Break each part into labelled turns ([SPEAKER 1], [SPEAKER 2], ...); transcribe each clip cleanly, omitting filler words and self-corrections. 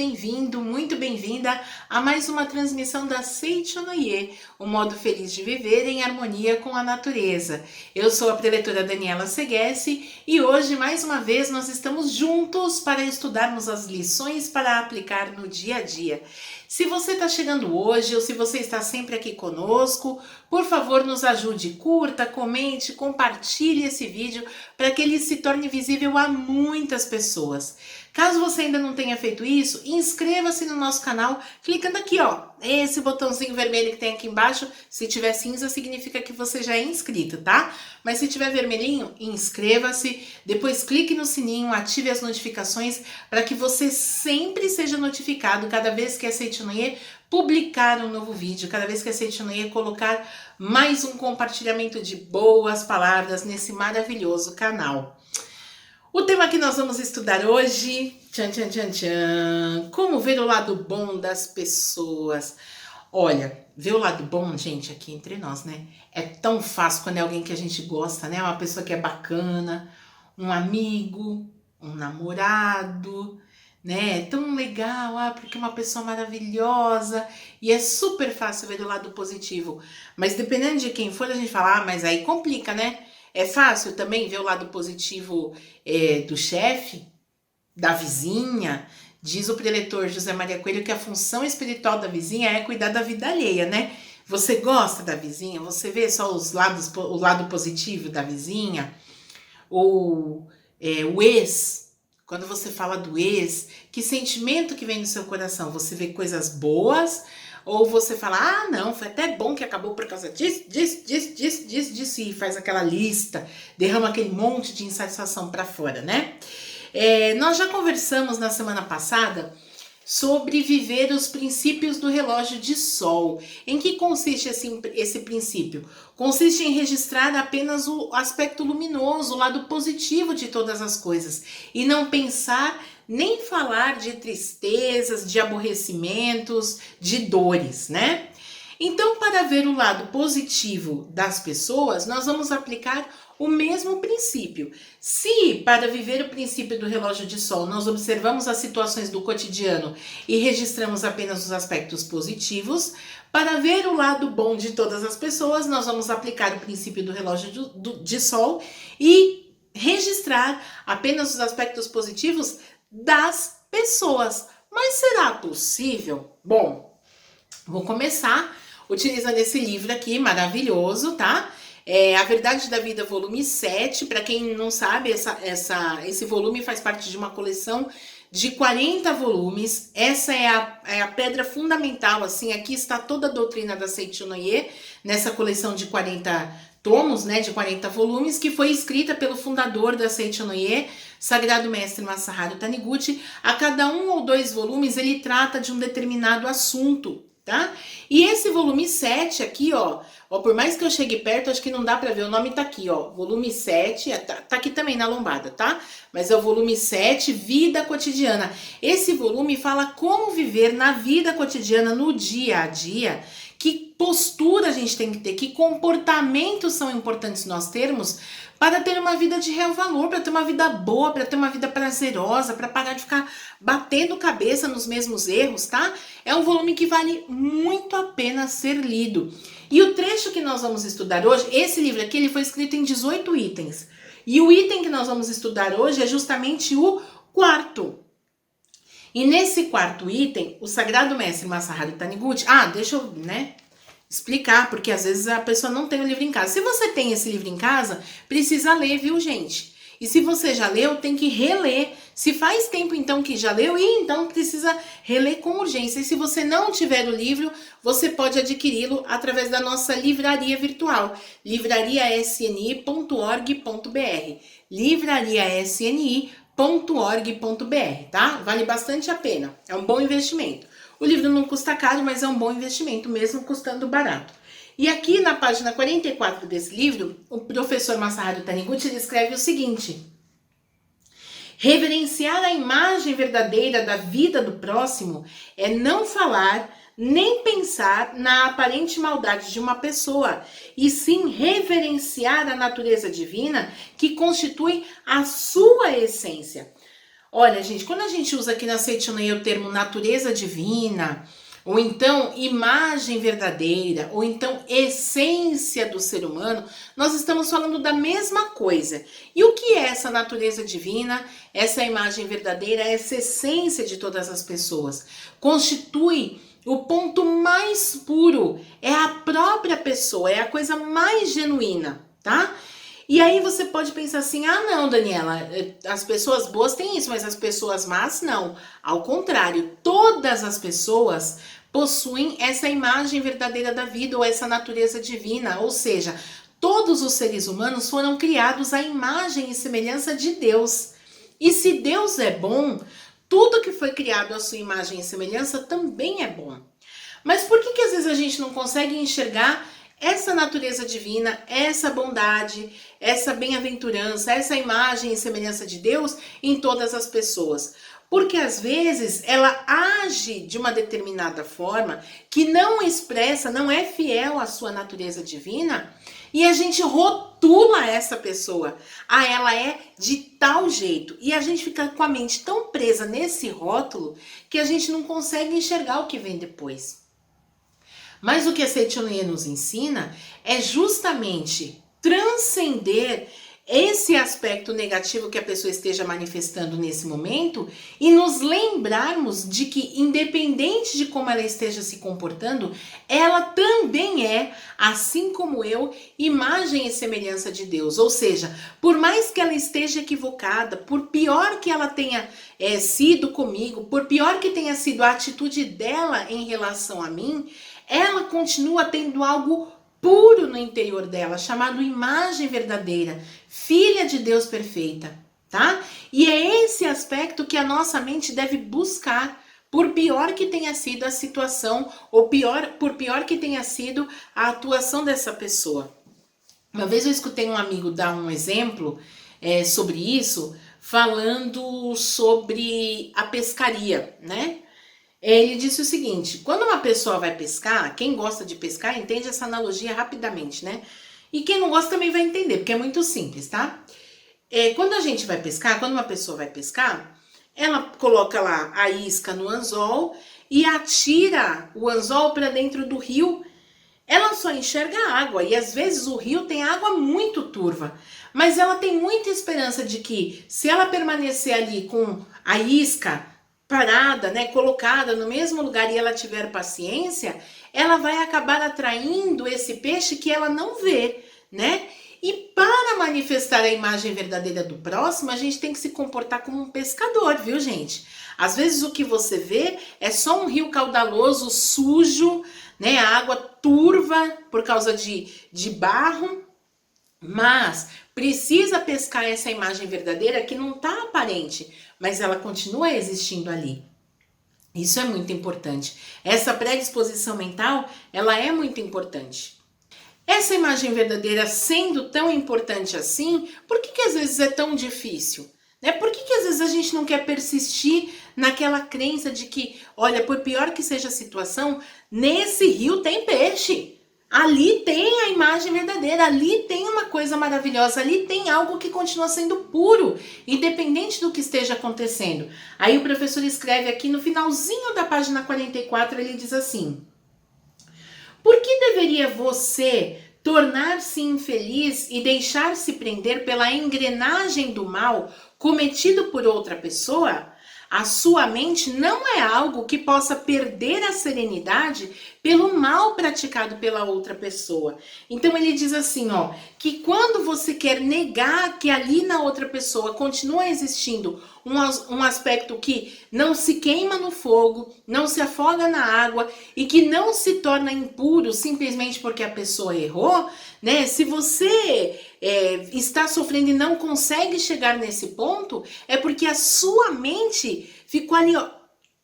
[SPEAKER 1] bem-vindo, muito bem-vinda a mais uma transmissão da Seichonoye, o modo feliz de viver em harmonia com a natureza. Eu sou a preletora Daniela Seghessi e hoje, mais uma vez, nós estamos juntos para estudarmos as lições para aplicar no dia a dia. Se você está chegando hoje ou se você está sempre aqui conosco, por favor, nos ajude, curta, comente, compartilhe esse vídeo para que ele se torne visível a muitas pessoas. Caso você ainda não tenha feito isso, inscreva-se no nosso canal clicando aqui, ó, esse botãozinho vermelho que tem aqui embaixo. Se tiver cinza, significa que você já é inscrito, tá? Mas se tiver vermelhinho, inscreva-se, depois clique no sininho, ative as notificações para que você sempre seja notificado cada vez que a Seichonoye publicar um novo vídeo, cada vez que a Seichonoye colocar mais um compartilhamento de boas palavras nesse maravilhoso canal. O tema que nós vamos estudar hoje, como ver o lado bom das pessoas. Olha, ver o lado bom, gente, aqui entre nós, né? É tão fácil quando é alguém que a gente gosta, né? Uma pessoa que é bacana, um amigo, um namorado, né? É tão legal, porque é uma pessoa maravilhosa e é super fácil ver o lado positivo. Mas dependendo de quem for, a gente fala, mas aí complica, né? É fácil também ver o lado positivo do chefe, da vizinha. Diz o preletor José Maria Coelho que a função espiritual da vizinha é cuidar da vida alheia, né? Você gosta da vizinha? Você vê só o lado positivo da vizinha? Ou o ex? Quando você fala do ex, que sentimento que vem no seu coração? Você vê coisas boas? Ou você fala, não, foi até bom que acabou por causa disso, e faz aquela lista, derrama aquele monte de insatisfação para fora, né? Nós já conversamos na semana passada sobre viver os princípios do relógio de sol. Em que consiste esse princípio? Consiste em registrar apenas o aspecto luminoso, o lado positivo de todas as coisas, e não pensar nem falar de tristezas, de aborrecimentos, de dores, né? Então, para ver o lado positivo das pessoas, nós vamos aplicar o mesmo princípio. Se, para viver o princípio do relógio de sol, nós observamos as situações do cotidiano e registramos apenas os aspectos positivos, para ver o lado bom de todas as pessoas, nós vamos aplicar o princípio do relógio de sol e registrar apenas os aspectos positivos das pessoas. Mas será possível? Bom, vou começar utilizando esse livro aqui, maravilhoso, tá? A Verdade da Vida, volume 7. Para quem não sabe, esse volume faz parte de uma coleção de 40 volumes. Essa é a pedra fundamental, assim, aqui está toda a doutrina da Seichonoye, nessa coleção de 40 tomos, né, de 40 volumes, que foi escrita pelo fundador da Seichonoye, Sagrado Mestre Masaharu Taniguchi. A cada 1 ou 2 volumes ele trata de um determinado assunto, tá? E esse volume 7 aqui, ó, por mais que eu chegue perto, acho que não dá pra ver, o nome tá aqui, ó, volume 7, tá aqui também na lombada, tá? Mas é o volume 7, Vida Cotidiana. Esse volume fala como viver na vida cotidiana, no dia a dia, que postura a gente tem que ter, que comportamentos são importantes nós termos para ter uma vida de real valor, para ter uma vida boa, para ter uma vida prazerosa, para parar de ficar batendo cabeça nos mesmos erros, tá? É um volume que vale muito a pena ser lido. E o trecho que nós vamos estudar hoje, esse livro aqui, ele foi escrito em 18 itens. E o item que nós vamos estudar hoje é justamente o 4º. E nesse 4º item, o Sagrado Mestre Masaharu Taniguchi... deixa eu, explicar, porque às vezes a pessoa não tem o livro em casa. Se você tem esse livro em casa, precisa ler, viu, gente? E se você já leu, tem que reler. Se faz tempo, então, que já leu, então precisa reler com urgência. E se você não tiver o livro, você pode adquiri-lo através da nossa livraria virtual, livrariasni.org.br, livrariasni.org.br, tá? Vale bastante a pena, é um bom investimento. O livro não custa caro, mas é um bom investimento, mesmo custando barato. E aqui na página 44 desse livro, o professor Masaharu Taniguchi escreve o seguinte: reverenciar a imagem verdadeira da vida do próximo é não falar nem pensar na aparente maldade de uma pessoa, e sim reverenciar a natureza divina que constitui a sua essência. Olha, gente, quando a gente usa aqui na Seitonei o termo natureza divina, ou então imagem verdadeira, ou então essência do ser humano, nós estamos falando da mesma coisa. E o que é essa natureza divina, essa imagem verdadeira, essa essência de todas as pessoas? Constitui o ponto mais puro, é a própria pessoa, é a coisa mais genuína, tá? E aí você pode pensar assim: ah, não, Daniela, as pessoas boas têm isso, mas as pessoas más não. Ao contrário, todas as pessoas possuem essa imagem verdadeira da vida ou essa natureza divina, ou seja, todos os seres humanos foram criados à imagem e semelhança de Deus. E se Deus é bom, tudo que foi criado à sua imagem e semelhança também é bom. Mas por que às vezes a gente não consegue enxergar essa natureza divina, essa bondade, essa bem-aventurança, essa imagem e semelhança de Deus em todas as pessoas? Porque às vezes ela age de uma determinada forma que não expressa, não é fiel à sua natureza divina, e a gente rotula essa pessoa. Ah, ela é de tal jeito. E a gente fica com a mente tão presa nesse rótulo que a gente não consegue enxergar o que vem depois. Mas o que a Seitonei nos ensina é justamente transcender esse aspecto negativo que a pessoa esteja manifestando nesse momento e nos lembrarmos de que, independente de como ela esteja se comportando, ela também é, assim como eu, imagem e semelhança de Deus. Ou seja, por mais que ela esteja equivocada, por pior que ela tenha sido comigo, por pior que tenha sido a atitude dela em relação a mim, ela continua tendo algo puro no interior dela, chamado imagem verdadeira, filha de Deus perfeita, tá? E é esse aspecto que a nossa mente deve buscar, por pior que tenha sido a situação, ou por pior que tenha sido a atuação dessa pessoa. Uma vez eu escutei um amigo dar um exemplo sobre isso, falando sobre a pescaria, né? Ele disse o seguinte: quando uma pessoa vai pescar, quem gosta de pescar entende essa analogia rapidamente, né? E quem não gosta também vai entender, porque é muito simples, tá? Quando a gente vai pescar, quando uma pessoa vai pescar, ela coloca lá a isca no anzol e atira o anzol para dentro do rio. Ela só enxerga a água e às vezes o rio tem água muito turva, mas ela tem muita esperança de que, se ela permanecer ali com a isca parada, né, colocada no mesmo lugar, e ela tiver paciência, ela vai acabar atraindo esse peixe que ela não vê, né? E para manifestar a imagem verdadeira do próximo, a gente tem que se comportar como um pescador, viu, gente? Às vezes o que você vê é só um rio caudaloso, sujo, né? A água turva por causa de barro, mas precisa pescar essa imagem verdadeira que não está aparente, mas ela continua existindo ali. Isso é muito importante. Essa predisposição mental, ela é muito importante. Essa imagem verdadeira sendo tão importante assim, por que às vezes é tão difícil? Né? Por que às vezes a gente não quer persistir naquela crença de que, olha, por pior que seja a situação, nesse rio tem peixe. Ali tem a imagem verdadeira, ali tem uma coisa maravilhosa, ali tem algo que continua sendo puro, independente do que esteja acontecendo. Aí o professor escreve aqui no finalzinho da página 44, ele diz assim: por que deveria você tornar-se infeliz e deixar-se prender pela engrenagem do mal cometido por outra pessoa? A sua mente não é algo que possa perder a serenidade pelo mal praticado pela outra pessoa. Então ele diz assim, ó, que quando você quer negar que ali na outra pessoa continua existindo um aspecto que não se queima no fogo, não se afoga na água e que não se torna impuro simplesmente porque a pessoa errou, né? Se você está sofrendo e não consegue chegar nesse ponto, é porque a sua mente ficou ali, ó,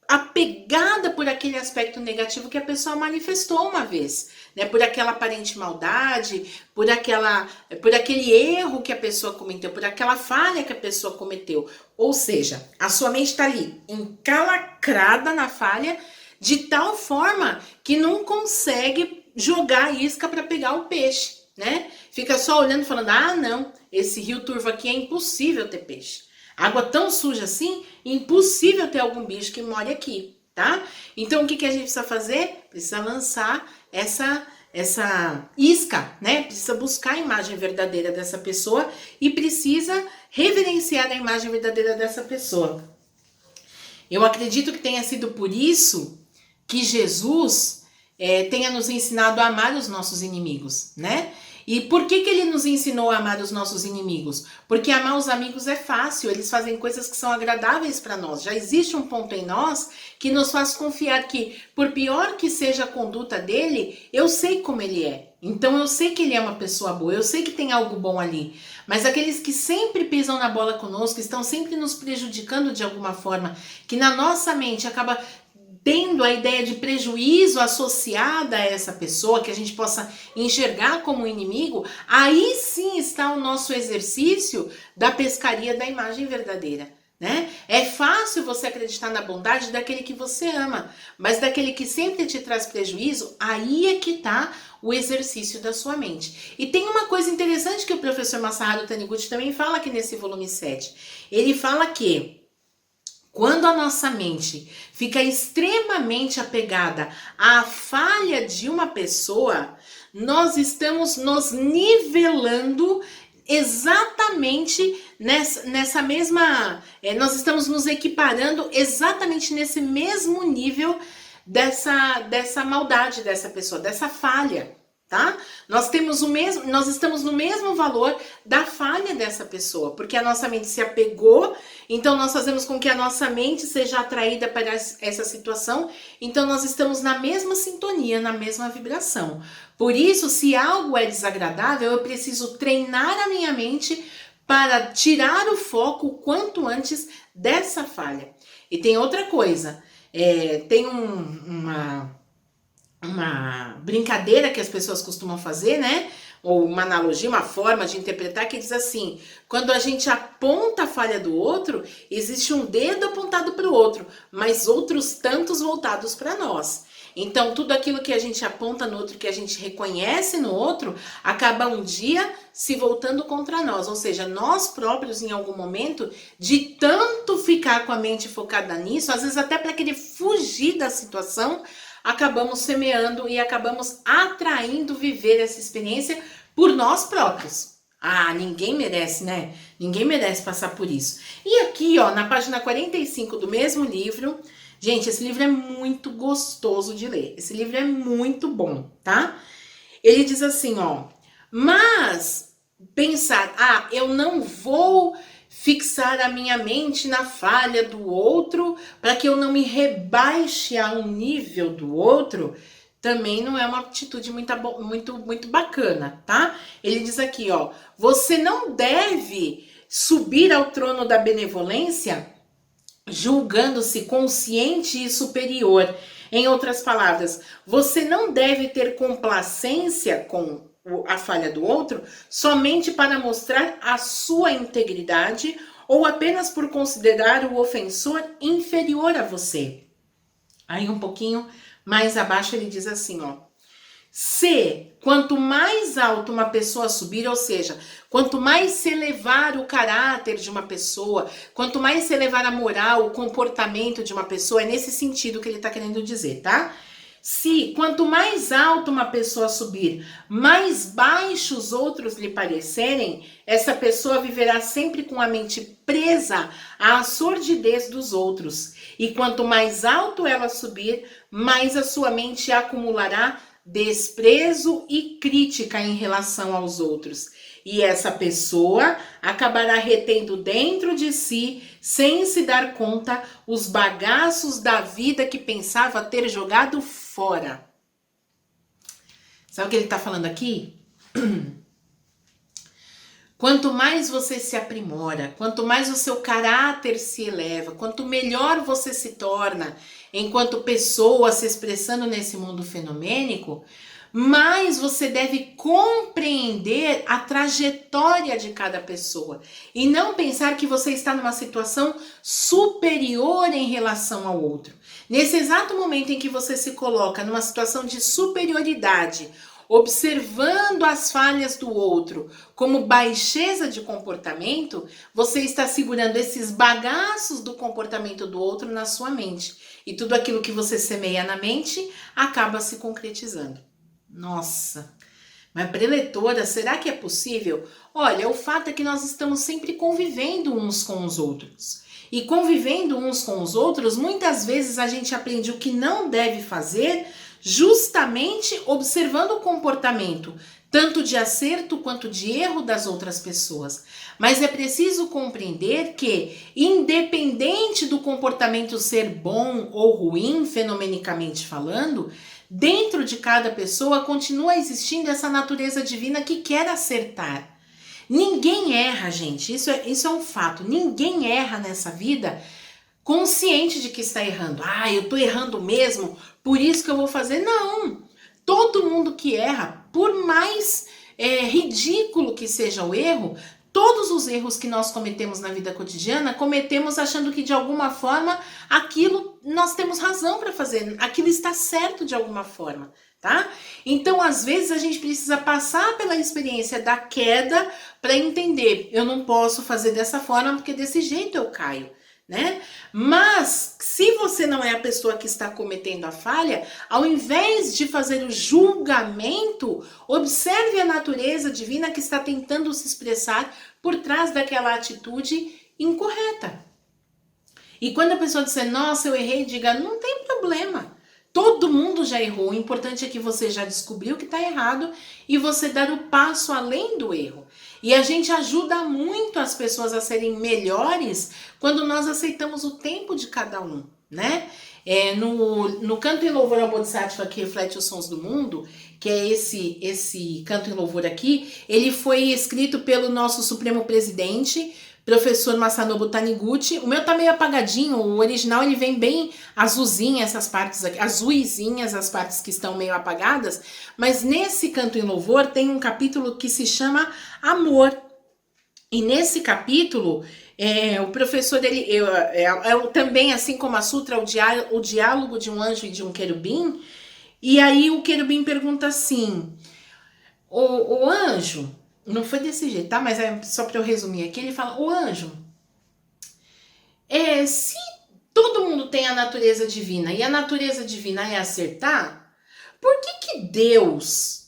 [SPEAKER 1] apegada por aquele aspecto negativo que a pessoa manifestou uma vez, né? Por aquela aparente maldade, por aquele erro que a pessoa cometeu, por aquela falha que a pessoa cometeu. Ou seja, a sua mente está ali encalacrada na falha de tal forma que não consegue jogar a isca para pegar o peixe, né? Fica só olhando e falando, ah, não, esse rio turvo aqui é impossível ter peixe. Água tão suja assim, impossível ter algum bicho que more aqui, tá? Então o que a gente precisa fazer? Precisa lançar essa isca, né? Precisa buscar a imagem verdadeira dessa pessoa e precisa reverenciar a imagem verdadeira dessa pessoa. Eu acredito que tenha sido por isso que Jesus tenha nos ensinado a amar os nossos inimigos, né? E por que ele nos ensinou a amar os nossos inimigos? Porque amar os amigos é fácil, eles fazem coisas que são agradáveis para nós. Já existe um ponto em nós que nos faz confiar que, por pior que seja a conduta dele, eu sei como ele é. Então eu sei que ele é uma pessoa boa, eu sei que tem algo bom ali. Mas aqueles que sempre pisam na bola conosco, estão sempre nos prejudicando de alguma forma, que na nossa mente acaba tendo a ideia de prejuízo associada a essa pessoa, que a gente possa enxergar como inimigo, aí sim está o nosso exercício da pescaria da imagem verdadeira, né? É fácil você acreditar na bondade daquele que você ama, mas daquele que sempre te traz prejuízo, aí é que está o exercício da sua mente. E tem uma coisa interessante que o professor Masaharu Taniguchi também fala aqui nesse volume 7. Ele fala que quando a nossa mente fica extremamente apegada à falha de uma pessoa, nós estamos nos nivelando exatamente nessa mesma... nós estamos nos equiparando exatamente nesse mesmo nível dessa maldade dessa pessoa, dessa falha. Tá? Nós estamos no mesmo valor da falha dessa pessoa, porque a nossa mente se apegou, então nós fazemos com que a nossa mente seja atraída para essa situação, então nós estamos na mesma sintonia, na mesma vibração. Por isso, se algo é desagradável, eu preciso treinar a minha mente para tirar o foco o quanto antes dessa falha. E tem outra coisa, tem uma brincadeira que as pessoas costumam fazer, né? Ou uma analogia, uma forma de interpretar que diz assim: quando a gente aponta a falha do outro, existe um dedo apontado para o outro, mas outros tantos voltados para nós. Então, tudo aquilo que a gente aponta no outro, que a gente reconhece no outro, acaba um dia se voltando contra nós. Ou seja, nós próprios, em algum momento, de tanto ficar com a mente focada nisso, às vezes até para querer fugir da situação, acabamos semeando e acabamos atraindo viver essa experiência por nós próprios. Ah, ninguém merece, né? Ninguém merece passar por isso. E aqui, ó, na página 45 do mesmo livro, gente, esse livro é muito gostoso de ler. Esse livro é muito bom, tá? Ele diz assim, ó: mas pensar, eu não vou fixar a minha mente na falha do outro para que eu não me rebaixe a um nível do outro, também não é uma atitude muito bacana, tá? Ele diz aqui, ó: você não deve subir ao trono da benevolência julgando-se consciente e superior. Em outras palavras, você não deve ter complacência com a falha do outro somente para mostrar a sua integridade ou apenas por considerar o ofensor inferior a você. Aí um pouquinho mais abaixo ele diz assim, ó: se quanto mais alto uma pessoa subir, ou seja, quanto mais se elevar o caráter de uma pessoa, quanto mais se elevar a moral, o comportamento de uma pessoa, é nesse sentido que ele está querendo dizer, tá? Se quanto mais alto uma pessoa subir, mais baixos os outros lhe parecerem, essa pessoa viverá sempre com a mente presa à sordidez dos outros. E quanto mais alto ela subir, mais a sua mente acumulará desprezo e crítica em relação aos outros. E essa pessoa acabará retendo dentro de si, sem se dar conta, os bagaços da vida que pensava ter jogado fora. Sabe o que ele está falando aqui? Quanto mais você se aprimora, quanto mais o seu caráter se eleva, quanto melhor você se torna enquanto pessoa se expressando nesse mundo fenomênico, mais você deve compreender a trajetória de cada pessoa e não pensar que você está numa situação superior em relação ao outro. Nesse exato momento em que você se coloca numa situação de superioridade observando as falhas do outro como baixeza de comportamento, você está segurando esses bagaços do comportamento do outro na sua mente. E tudo aquilo que você semeia na mente acaba se concretizando. Nossa, mas preletora, será que é possível? Olha, o fato é que nós estamos sempre convivendo uns com os outros. E convivendo uns com os outros, muitas vezes a gente aprende o que não deve fazer, justamente observando o comportamento, tanto de acerto quanto de erro das outras pessoas. Mas é preciso compreender que, independente do comportamento ser bom ou ruim, fenomenicamente falando, dentro de cada pessoa continua existindo essa natureza divina que quer acertar. Ninguém erra, gente, isso é um fato, ninguém erra nessa vida consciente de que está errando. Ah, eu tô errando mesmo, por isso que eu vou fazer. Não, todo mundo que erra, por mais ridículo que seja o erro, todos os erros que nós cometemos na vida cotidiana, cometemos achando que de alguma forma aquilo nós temos razão para fazer, aquilo está certo de alguma forma. Tá? Então, às vezes, a gente precisa passar pela experiência da queda para entender. Eu não posso fazer dessa forma porque desse jeito eu caio, né? Mas, se você não é a pessoa que está cometendo a falha, ao invés de fazer o julgamento, observe a natureza divina que está tentando se expressar por trás daquela atitude incorreta. E quando a pessoa disser, nossa, eu errei, diga, não tem problema. Todo mundo já errou, o importante é que você já descobriu que está errado e você dar o passo além do erro. E a gente ajuda muito as pessoas a serem melhores quando nós aceitamos o tempo de cada um, né? No Canto em Louvor ao Bodhisattva que reflete os sons do mundo, que é esse Canto em Louvor aqui, ele foi escrito pelo nosso Supremo Presidente, professor Masanobu Taniguchi. O meu tá meio apagadinho, o original ele vem bem azulzinho, essas partes aqui, azuisinhas as partes que estão meio apagadas, mas nesse Canto em Louvor tem um capítulo que se chama Amor. E nesse capítulo, o professor, também, assim como a Sutra, o diálogo de um anjo e de um querubim, e aí o querubim pergunta assim, o anjo, não foi desse jeito, tá? Mas é só para eu resumir aqui. Ele fala, o anjo, se todo mundo tem a natureza divina e a natureza divina é acertar, por que Deus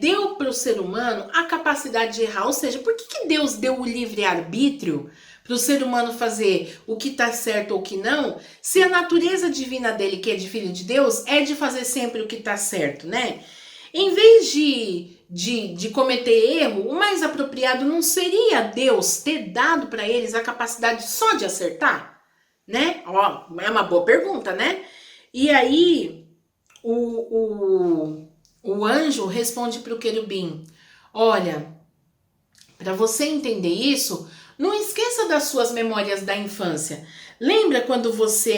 [SPEAKER 1] deu para o ser humano a capacidade de errar? Ou seja, por que Deus deu o livre-arbítrio para o ser humano fazer o que está certo ou o que não, se a natureza divina dele, que é de filho de Deus, é de fazer sempre o que está certo, né? Em vez de cometer erro, o mais apropriado não seria Deus ter dado para eles a capacidade só de acertar? Né? Ó, é uma boa pergunta, né? E aí, o anjo responde para o querubim, olha, para você entender isso, não esqueça das suas memórias da infância. Lembra quando você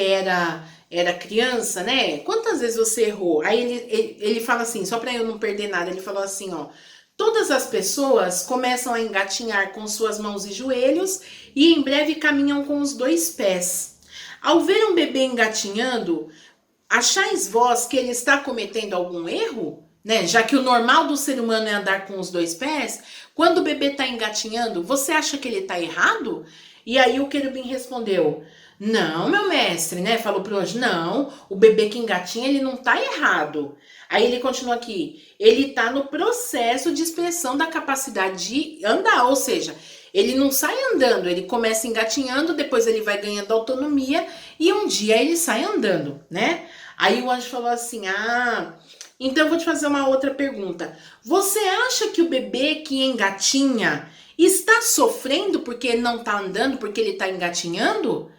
[SPEAKER 1] era criança, né? Quantas vezes você errou? Aí ele fala assim, só para eu não perder nada, ele falou assim, ó, todas as pessoas começam a engatinhar com suas mãos e joelhos e em breve caminham com os 2 pés. Ao ver um bebê engatinhando, achais vós que ele está cometendo algum erro? Né? Já que o normal do ser humano é andar com os 2 pés, quando o bebê está engatinhando, você acha que ele está errado? E aí o querubim respondeu, não, meu mestre, né? Falou pro anjo, não, o bebê que engatinha, ele não tá errado. Aí ele continua aqui, ele tá no processo de expressão da capacidade de andar, ou seja, ele não sai andando, ele começa engatinhando, depois ele vai ganhando autonomia e um dia ele sai andando, né? Aí o anjo falou assim, então eu vou te fazer uma outra pergunta. Você acha que o bebê que engatinha está sofrendo porque ele não tá andando, porque ele tá engatinhando?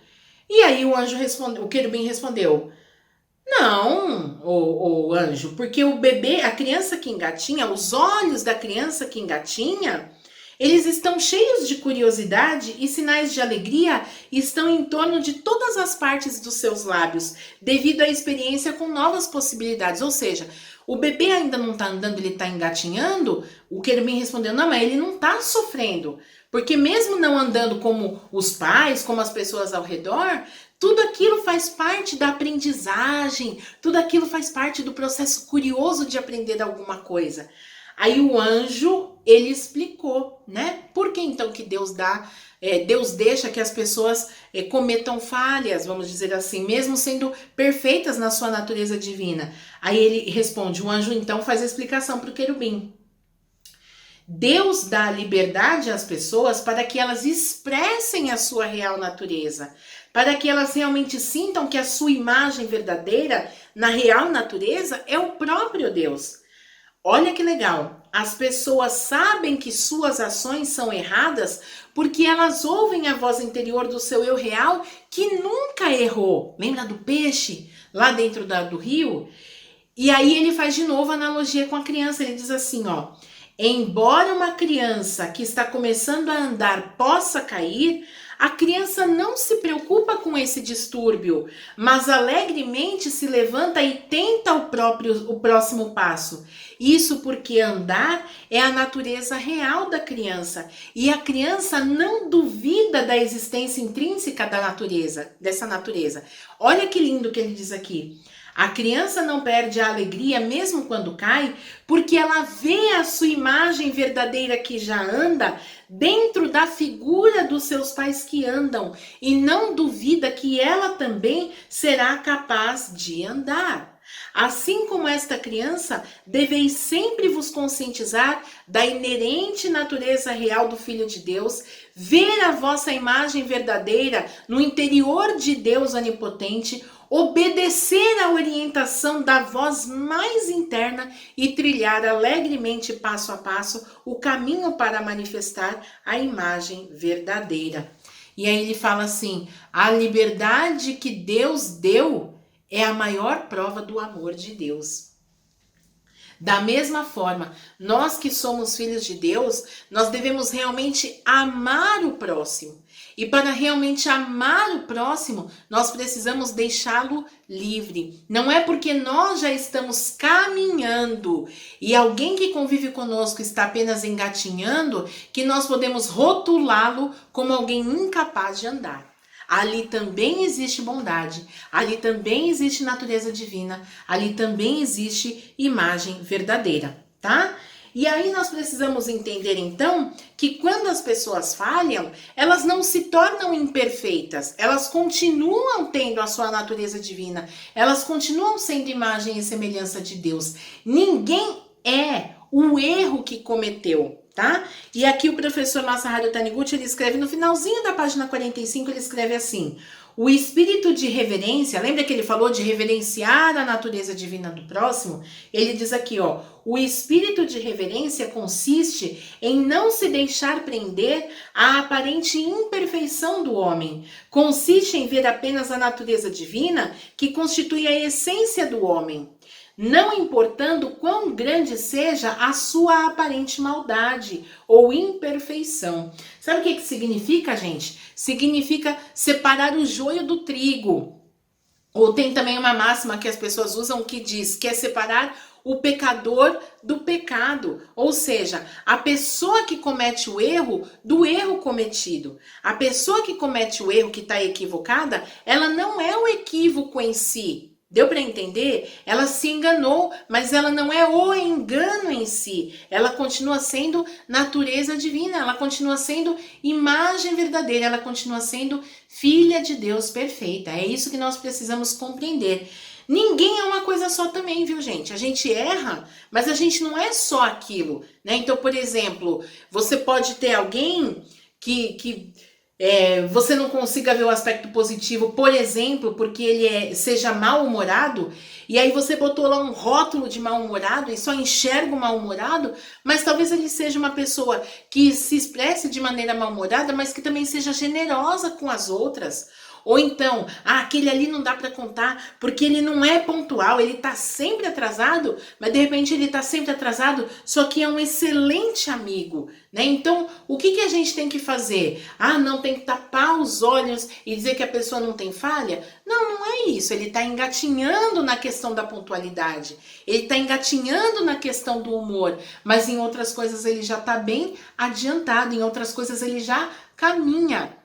[SPEAKER 1] E aí o querubim respondeu, não, o anjo, porque o bebê, a criança que engatinha, os olhos da criança que engatinha, eles estão cheios de curiosidade e sinais de alegria estão em torno de todas as partes dos seus lábios, devido à experiência com novas possibilidades. Ou seja, o bebê ainda não está andando, ele está engatinhando? O querubim respondeu, não, mas ele não está sofrendo. Porque mesmo não andando como os pais, como as pessoas ao redor, Tudo aquilo faz parte da aprendizagem, tudo aquilo faz parte do processo curioso de aprender alguma coisa. Aí o anjo, ele explicou, né? Por que então que Deus deixa que as pessoas cometam falhas, vamos dizer assim, mesmo sendo perfeitas na sua natureza divina? Aí ele responde, o anjo então faz a explicação para o querubim. Deus dá liberdade às pessoas para que elas expressem a sua real natureza, para que elas realmente sintam que a sua imagem verdadeira, na real natureza, é o próprio Deus. Olha que legal, as pessoas sabem que suas ações são erradas porque elas ouvem a voz interior do seu eu real que nunca errou. Lembra do peixe lá dentro do rio? E aí ele faz de novo a analogia com a criança, ele diz assim, ó: embora uma criança que está começando a andar possa cair, a criança não se preocupa com esse distúrbio, mas alegremente se levanta e tenta o próximo passo. Isso porque andar é a natureza real da criança. E a criança não duvida da existência intrínseca dessa natureza. Olha que lindo que ele diz aqui. A criança não perde a alegria mesmo quando cai, porque ela vê a sua imagem verdadeira que já anda dentro da figura dos seus pais que andam e não duvida que ela também será capaz de andar. Assim como esta criança, deveis sempre vos conscientizar da inerente natureza real do Filho de Deus, ver a vossa imagem verdadeira no interior de Deus onipotente, obedecer à orientação da voz mais interna e trilhar alegremente passo a passo o caminho para manifestar a imagem verdadeira. E aí ele fala assim, a liberdade que Deus deu é a maior prova do amor de Deus. Da mesma forma, nós que somos filhos de Deus, nós devemos realmente amar o próximo. E para realmente amar o próximo, nós precisamos deixá-lo livre. Não é porque nós já estamos caminhando e alguém que convive conosco está apenas engatinhando que nós podemos rotulá-lo como alguém incapaz de andar. Ali também existe bondade, ali também existe natureza divina, ali também existe imagem verdadeira, tá? E aí nós precisamos entender então que quando as pessoas falham, elas não se tornam imperfeitas, elas continuam tendo a sua natureza divina, elas continuam sendo imagem e semelhança de Deus. Ninguém é o erro que cometeu. Tá? E aqui o professor Masaharu Taniguchi, ele escreve no finalzinho da página 45, ele escreve assim: o espírito de reverência, lembra que ele falou de reverenciar a natureza divina do próximo? Ele diz aqui, ó, o espírito de reverência consiste em não se deixar prender à aparente imperfeição do homem. Consiste em ver apenas a natureza divina que constitui a essência do homem, não importando quão grande seja a sua aparente maldade ou imperfeição. Sabe o que significa, gente? Significa separar o joio do trigo. Ou tem também uma máxima que as pessoas usam que diz que é separar o pecador do pecado. Ou seja, a pessoa que comete o erro do erro cometido. A pessoa que comete o erro, que está equivocada, ela não é o equívoco em si. Deu para entender? Ela se enganou, mas ela não é o engano em si. Ela continua sendo natureza divina, ela continua sendo imagem verdadeira, ela continua sendo filha de Deus perfeita. É isso que nós precisamos compreender. Ninguém é uma coisa só também, viu, gente? A gente erra, mas a gente não é só aquilo, né? Então, por exemplo, você pode ter alguém que você não consiga ver o aspecto positivo, por exemplo, porque ele seja mal-humorado, e aí você botou lá um rótulo de mal-humorado e só enxerga o mal-humorado, mas talvez ele seja uma pessoa que se expresse de maneira mal-humorada, mas que também seja generosa com as outras. Ou então, aquele ali não dá para contar porque ele não é pontual, ele tá sempre atrasado, mas de repente ele tá sempre atrasado, só que é um excelente amigo, né? Então, o que a gente tem que fazer? Não tem que tapar os olhos e dizer que a pessoa não tem falha? Não, não é isso. Ele tá engatinhando na questão da pontualidade, ele tá engatinhando na questão do humor, mas em outras coisas ele já tá bem adiantado, em outras coisas ele já caminha.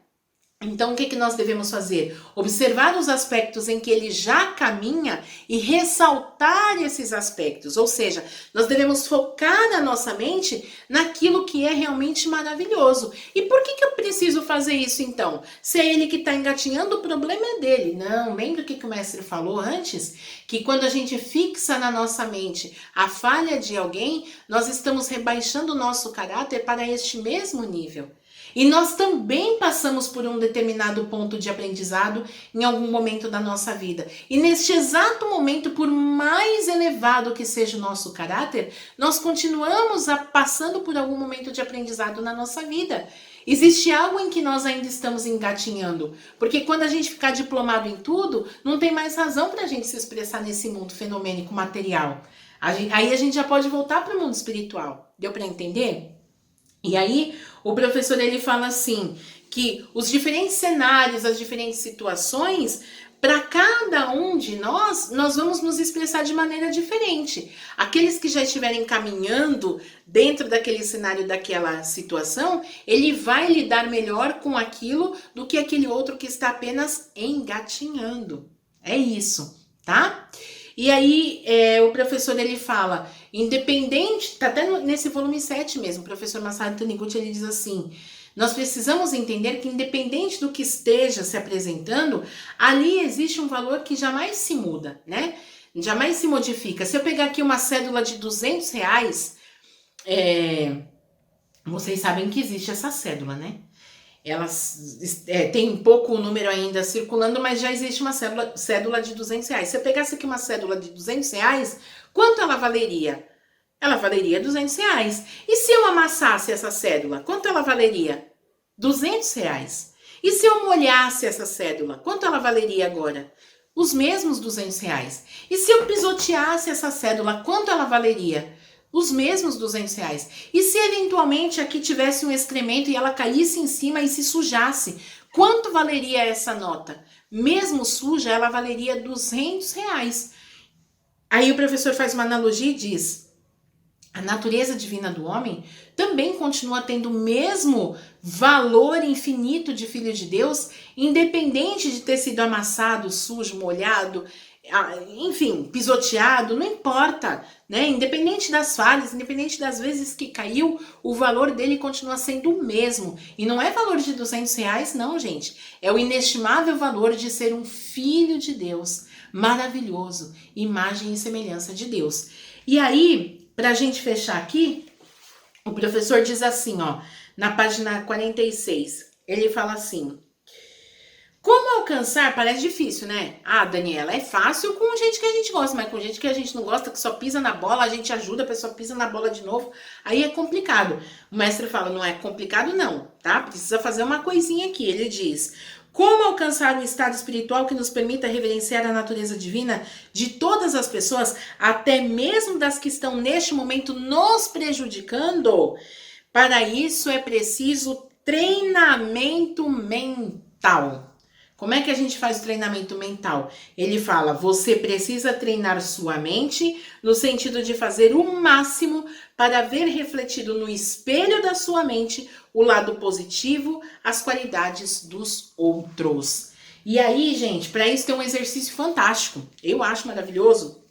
[SPEAKER 1] Então, o que nós devemos fazer? Observar os aspectos em que ele já caminha e ressaltar esses aspectos. Ou seja, nós devemos focar a nossa mente naquilo que é realmente maravilhoso. E por que eu preciso fazer isso então? Se é ele que está engatinhando, o problema é dele. Não, lembra o que o mestre falou antes? Que quando a gente fixa na nossa mente a falha de alguém, nós estamos rebaixando o nosso caráter para este mesmo nível. E nós também passamos por um determinado ponto de aprendizado em algum momento da nossa vida. E neste exato momento, por mais elevado que seja o nosso caráter, nós continuamos passando por algum momento de aprendizado na nossa vida. Existe algo em que nós ainda estamos engatinhando. Porque quando a gente ficar diplomado em tudo, não tem mais razão para a gente se expressar nesse mundo fenomênico material. Aí a gente já pode voltar para o mundo espiritual. Deu para entender? E aí, o professor ele fala assim, que os diferentes cenários, as diferentes situações, para cada um de nós vamos nos expressar de maneira diferente. Aqueles que já estiverem caminhando dentro daquele cenário, daquela situação, ele vai lidar melhor com aquilo do que aquele outro que está apenas engatinhando. É isso, tá? E aí, o professor ele fala, independente, tá até nesse volume 7 mesmo, o professor Masaru Taniguchi ele diz assim, nós precisamos entender que independente do que esteja se apresentando, ali existe um valor que jamais se muda, né? Jamais se modifica. Se eu pegar aqui uma cédula de R$200, vocês sabem que existe essa cédula, né? Elas tem pouco número ainda circulando, mas já existe uma cédula de R$200. Se eu pegasse aqui uma cédula de R$200, quanto ela valeria? Ela valeria R$200. E se eu amassasse essa cédula, quanto ela valeria? R$200. E se eu molhasse essa cédula, quanto ela valeria agora? Os mesmos R$200. E se eu pisoteasse essa cédula, quanto ela valeria? Os mesmos R$200. E se eventualmente aqui tivesse um excremento e ela caísse em cima e se sujasse, quanto valeria essa nota? Mesmo suja, ela valeria R$200. Aí o professor faz uma analogia e diz, a natureza divina do homem também continua tendo o mesmo valor infinito de filho de Deus, independente de ter sido amassado, sujo, molhado, enfim, pisoteado, não importa, né? Independente das falhas, independente das vezes que caiu, o valor dele continua sendo o mesmo. E não é valor de R$200, não, gente. É o inestimável valor de ser um filho de Deus, maravilhoso, imagem e semelhança de Deus. E aí, pra gente fechar aqui, o professor diz assim, ó, na página 46, ele fala assim, como alcançar, parece difícil, né? Ah, Daniela, é fácil com gente que a gente gosta, mas com gente que a gente não gosta, que só pisa na bola, a gente ajuda, a pessoa pisa na bola de novo, aí é complicado. O mestre fala, não é complicado não, tá? Precisa fazer uma coisinha aqui, ele diz, como alcançar um estado espiritual que nos permita reverenciar a natureza divina de todas as pessoas, até mesmo das que estão neste momento nos prejudicando? Para isso é preciso treinamento mental. Como é que a gente faz o treinamento mental? Ele fala, você precisa treinar sua mente no sentido de fazer o máximo para ver refletido no espelho da sua mente o lado positivo, as qualidades dos outros. E aí, gente, para isso tem um exercício fantástico. Eu acho maravilhoso.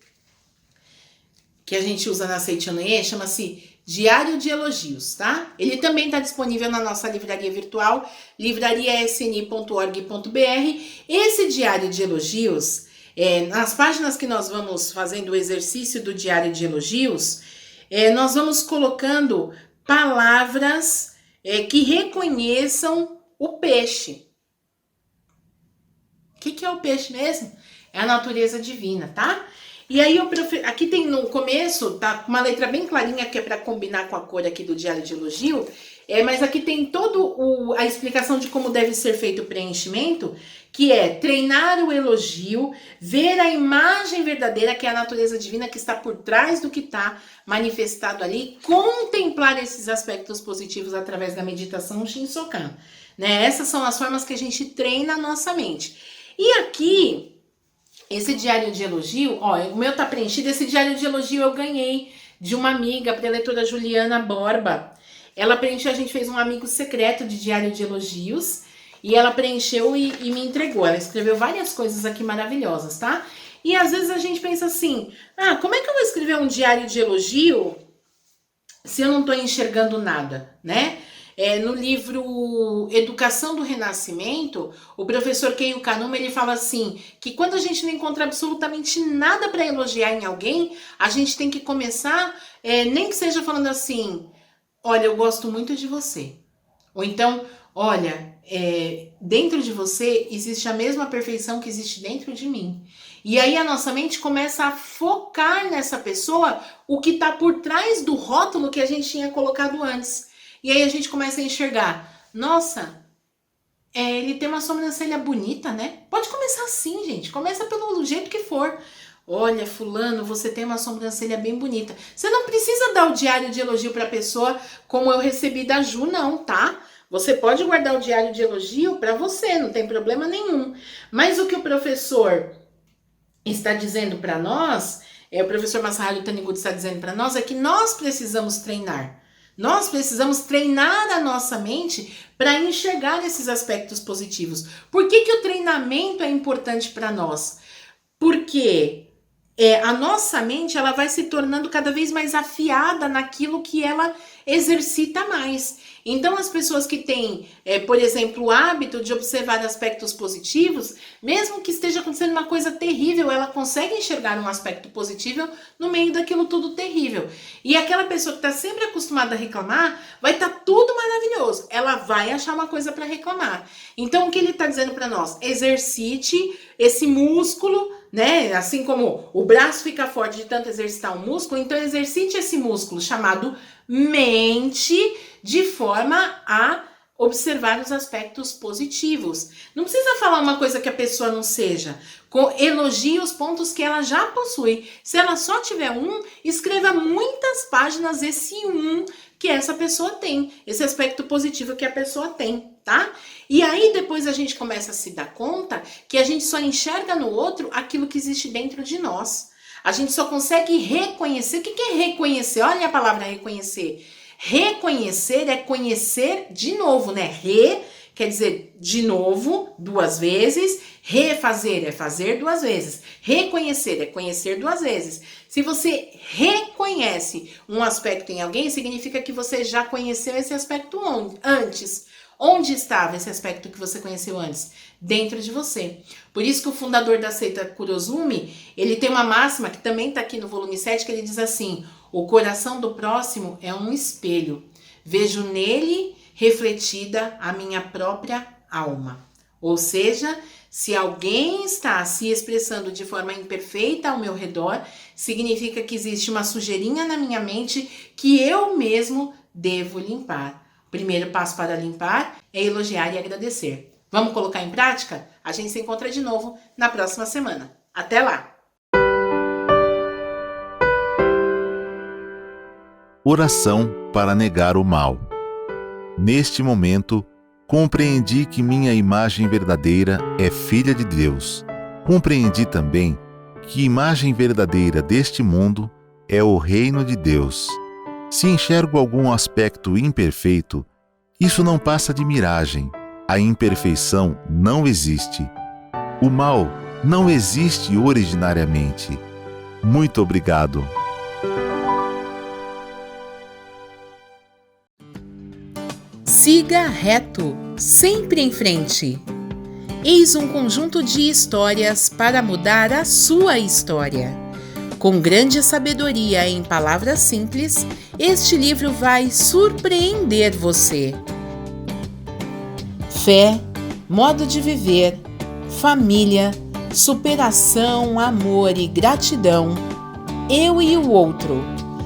[SPEAKER 1] Que a gente usa na Seichonoye, chama-se Diário de Elogios, tá? Ele também está disponível na nossa livraria virtual, livrariasni.org.br. Esse Diário de Elogios, nas páginas que nós vamos fazendo o exercício do Diário de Elogios, nós vamos colocando palavras que reconheçam o peixe. O que é o peixe mesmo? É a natureza divina, tá? E aí, aqui tem no começo, tá uma letra bem clarinha, que é para combinar com a cor aqui do Diário de Elogio, mas aqui tem toda a explicação de como deve ser feito o preenchimento, que é treinar o elogio, ver a imagem verdadeira, que é a natureza divina que está por trás do que está manifestado ali, contemplar esses aspectos positivos através da meditação Shinsokan, né? Essas são as formas que a gente treina a nossa mente. E aqui, esse diário de elogio, ó, o meu tá preenchido, esse diário de elogio eu ganhei de uma amiga, a preletora Juliana Borba. Ela preencheu, a gente fez um amigo secreto de diário de elogios, e ela preencheu e me entregou. Ela escreveu várias coisas aqui maravilhosas, tá? E às vezes a gente pensa assim, como é que eu vou escrever um diário de elogio se eu não estou enxergando nada, né? No livro Educação do Renascimento, o professor Keio Kanuma, ele fala assim, que quando a gente não encontra absolutamente nada para elogiar em alguém, a gente tem que começar, nem que seja falando assim, olha, eu gosto muito de você. Ou então, olha, dentro de você existe a mesma perfeição que existe dentro de mim. E aí a nossa mente começa a focar nessa pessoa o que está por trás do rótulo que a gente tinha colocado antes. E aí a gente começa a enxergar, nossa, ele tem uma sobrancelha bonita, né? Pode começar assim, gente. Começa pelo jeito que for. Olha, fulano, você tem uma sobrancelha bem bonita. Você não precisa dar o diário de elogio para a pessoa como eu recebi da Ju, não, tá? Você pode guardar o diário de elogio para você, não tem problema nenhum. Mas o que o professor está dizendo para nós, o professor Masaharu Taniguchi está dizendo para nós, é que nós precisamos treinar. Nós precisamos treinar a nossa mente para enxergar esses aspectos positivos. Por que o treinamento é importante para nós? Porque a nossa mente ela vai se tornando cada vez mais afiada naquilo que ela exercita mais. Então, as pessoas que têm, por exemplo, o hábito de observar aspectos positivos, mesmo que esteja acontecendo uma coisa terrível, ela consegue enxergar um aspecto positivo no meio daquilo tudo terrível. E aquela pessoa que está sempre acostumada a reclamar, vai estar tudo maravilhoso. Ela vai achar uma coisa para reclamar. Então, o que ele está dizendo para nós? Exercite esse músculo, né? Assim como o braço fica forte de tanto exercitar um músculo, então exercite esse músculo chamado mente de forma a observar os aspectos positivos. Não precisa falar uma coisa que a pessoa não seja. Elogie os pontos que ela já possui. Se ela só tiver um, escreva muitas páginas esse um que essa pessoa tem, esse aspecto positivo que a pessoa tem, tá? E aí depois a gente começa a se dar conta que a gente só enxerga no outro aquilo que existe dentro de nós. A gente só consegue reconhecer. O que é reconhecer? Olha a palavra reconhecer. Reconhecer é conhecer de novo, né? Quer dizer de novo, duas vezes. Refazer é fazer duas vezes. Reconhecer é conhecer duas vezes. Se você reconhece um aspecto em alguém, significa que você já conheceu esse aspecto antes. Onde estava esse aspecto que você conheceu antes? Dentro de você. Por isso que o fundador da seita Kurosumi, ele tem uma máxima que também está aqui no volume 7, que ele diz assim: o coração do próximo é um espelho. Vejo nele refletida a minha própria alma. Ou seja, se alguém está se expressando de forma imperfeita ao meu redor, significa que existe uma sujeirinha na minha mente que eu mesmo devo limpar. O primeiro passo para limpar é elogiar e agradecer. Vamos colocar em prática? A gente se encontra de novo na próxima semana. Até lá!
[SPEAKER 2] Oração para negar o mal. Neste momento, compreendi que minha imagem verdadeira é filha de Deus. Compreendi também que imagem verdadeira deste mundo é o reino de Deus. Se enxergo algum aspecto imperfeito, isso não passa de miragem. A imperfeição não existe. O mal não existe originariamente. Muito obrigado.
[SPEAKER 1] Siga reto, sempre em frente. Eis um conjunto de histórias para mudar a sua história. Com grande sabedoria em palavras simples, este livro vai surpreender você. Fé, modo de viver, família, superação, amor e gratidão, eu e o outro,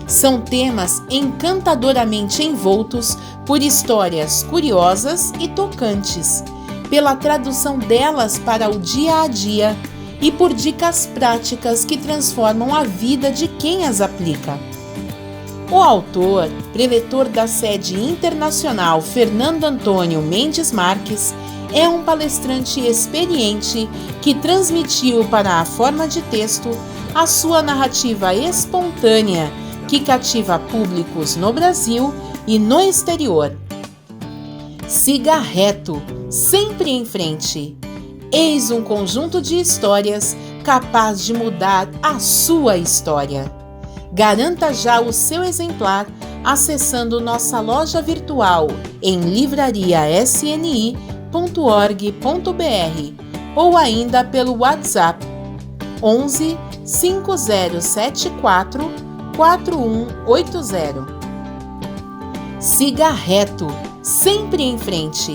[SPEAKER 1] são temas encantadoramente envoltos por histórias curiosas e tocantes, pela tradução delas para o dia a dia e por dicas práticas que transformam a vida de quem as aplica. O autor, preletor da sede internacional Fernando Antônio Mendes Marques, é um palestrante experiente que transmitiu para a forma de texto a sua narrativa espontânea que cativa públicos no Brasil e no exterior. Siga reto, sempre em frente. Eis um conjunto de histórias capaz de mudar a sua história. Garanta já o seu exemplar acessando nossa loja virtual em livrariasni.org.br ou ainda pelo WhatsApp 11 5074 4180. Siga reto, sempre em frente.